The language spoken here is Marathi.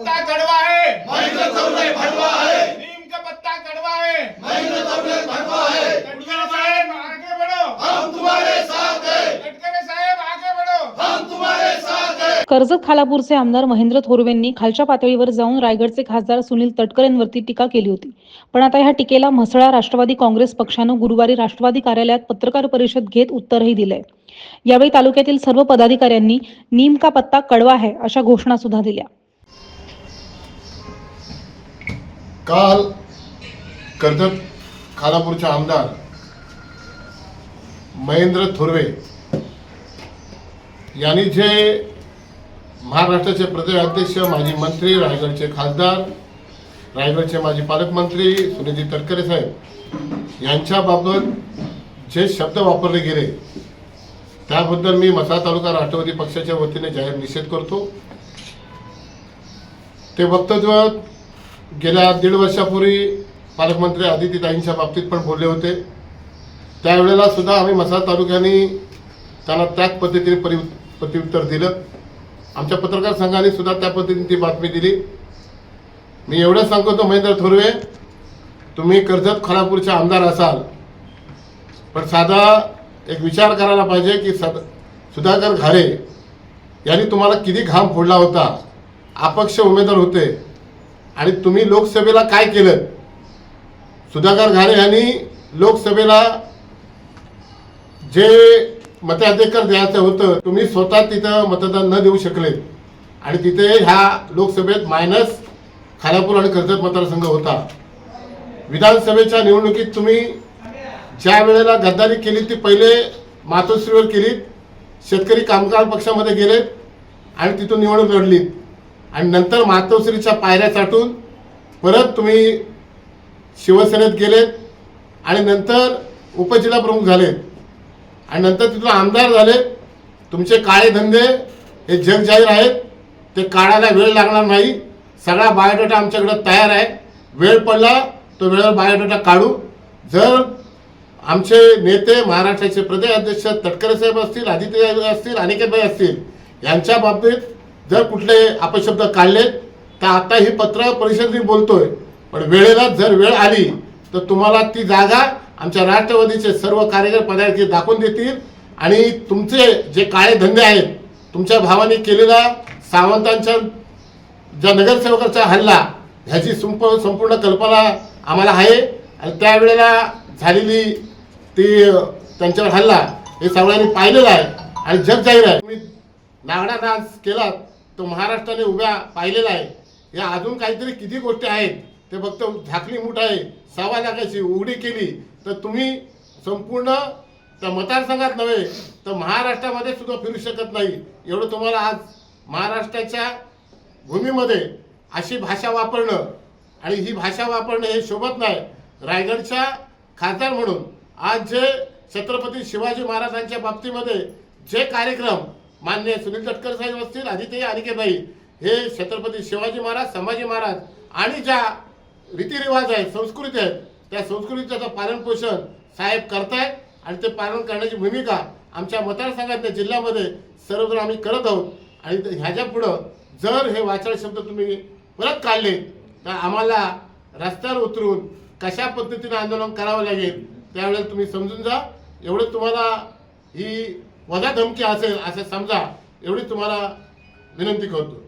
पत्ता कड़वा है, महेंद्र थोरवे भड़वा है, नीम का पत्ता कड़वा है, महेंद्र थोरवे भड़वा है। गडकरी साहब आगे बढ़ो, हम तुम्हारे साथ हैं, गडकरी साहब आगे बढ़ो, हम तुम्हारे साथ हैं। कर्जत खालापूरचे आमदार महेंद्र थोरवेंनी खालच्या पातळीवर जाऊन रायगडचे खासदार सुनील तटकरे यांवरती टीका केली होती। पण आता ह्या टीकेला म्हसळा राष्ट्रवादी काँग्रेस पक्षानं गुरुवारी राष्ट्रवादी कार्यालयात पत्रकार परिषद घेत उत्तरही दिलंय। यावेळी तालुक्यातील सर्व पदाधिकाऱ्यांनी नीम का पत्ता कड़वा है अशा घोषणा सुद्धा दिल्या। काल कर्जत खालापूरचे आमदार महेंद्र थोरवे यांनी जे महाराष्ट्राचे प्रदेश अध्यक्ष, माजी मंत्री, रायगडचे खासदार, रायगडचे माजी पालकमंत्री सुनीलजी तटकरे साहेब यांच्याबाबत जे शब्द वापरले गेले त्याबद्दल मी म्हसळा तालुका राष्ट्रवादी पक्षाच्या वतीने जाहीर निषेध करतो। ते वक्तव्य गेल्या 1.5 वर्षापूर्वी पालकमंत्री आदितीताईंच्या बाबतीत पण बोलले होते। त्यावेळेला सुद्धा आम्ही म्हसळा तालुक्याने त्यांना त्याच पद्धतीने प्रत्युत्तर दिलं। आमच्या पत्रकार संघाने सुद्धा त्या पद्धतीने ती बातमी दिली। मी एवढं सांगतो महेंद्र थोरवे, तुम्ही कर्जत खालापूरचे आमदार असाल पण साधा एक विचार करायला पाहिजे की सुधाकर घारे यांनी तुम्हाला किती घाम फोडला होता, अपक्ष उमेदवार होते आणि तुम्ही लोकसभेला काय केलं। सुधाकर घारे यांनी लोकसभेला जे मताधिकार द्यायचं होतं तुम्ही स्वतः तिथं मतदान न देऊ शकले आणि तिथे ह्या लोकसभेत मायनस खालापूर आणि कर्जत मतदारसंघ होता। विधानसभेच्या निवडणुकीत तुम्ही ज्या वेळेला गद्दारी केली ती पहिले मातोश्रीवर केली, शेतकरी कामगार पक्षामध्ये गेले आणि तिथून निवडणूक लढली आणि नंतर मातोश्रीच्या पायऱ्या चाटून परत तुम्ही शिवसेनेत गेलेत आणि नंतर उपजिल्हा प्रमुख झालेत आणि नंतर तिथून आमदार झाले। तुमचे काळे धंदे हे जग जाहीर आहेत, ते काढायला वेळ लागणार नाही। सगळा बायोडाटा आमच्याकडे तयार आहे, वेळ पडला तो वेळेवर बायोडाटा काढू। जर आमचे नेते महाराष्ट्राचे प्रदेश अध्यक्ष तटकरे साहेब असतील, आदित्य असतील, अनिकेतभाई असतील यांच्या बाबतीत जर कुठले अपशब्द काढले तर आता ही पत्र परिषद मी बोलतोय, पण वेळेला जर वेळ आली तर तुम्हाला ती जागा आमच्या राष्ट्रवादीचे सर्व कार्यकर्ते पदाधिकारी दाखवून देतील आणि तुमचे जे काळे धंदे आहेत, तुमच्या भावाने केलेला सावंतांच्या ज्या नगरसेवकाचा हल्ला ह्याची संपूर्ण कल्पना आम्हाला आहे आणि त्यावेळेला झालेली ती त्यांच्यावर हल्ला हे सगळ्यांनी पाहिलेलं आहे आणि जग जाहीर आहे। तुम्ही नागडा डान्स केला तो महाराष्ट्राने उभ्या पाहिलेला आहे। या अजून काहीतरी किती गोष्टी आहेत ते फक्त झाकली मूठ आहे, 1.25 लाखाची उघडी केली तर तुम्ही संपूर्ण त्या मतदारसंघात नव्हे तर महाराष्ट्रामध्ये सुद्धा फिरू शकत नाही। एवढं तुम्हाला आज महाराष्ट्राच्या भूमीमध्ये अशी भाषा वापरणं आणि ही भाषा वापरणं हे शोभत नाही। रायगडच्या खासदार म्हणून आज जे छत्रपती शिवाजी महाराजांच्या बाबतीमध्ये जे कार्यक्रम माननीय सुनील तटकरे साहेब असतील, आदित्य अनिकेतभाई हे छत्रपती शिवाजी महाराज, संभाजी महाराज आणि ज्या रीतिरिवाज आहेत, संस्कृती आहेत, त्या संस्कृतीचं पालन पोषण साहेब करतायत आणि ते पालन करण्याची भूमिका आमच्या मतदारसंघातल्या जिल्ह्यामध्ये सर्वजण आम्ही करत आहोत। आणि ह्याच्या पुढं जर हे वाचाळ शब्द तुम्ही परत काढले तर आम्हाला रस्त्यावर उतरून कशा पद्धतीने आंदोलन करावं लागेल त्यावेळेला तुम्ही समजून जा। एवढं तुम्हाला ही वजा धमकी असेल असं समजा, एवढी तुम्हाला विनंती करतो।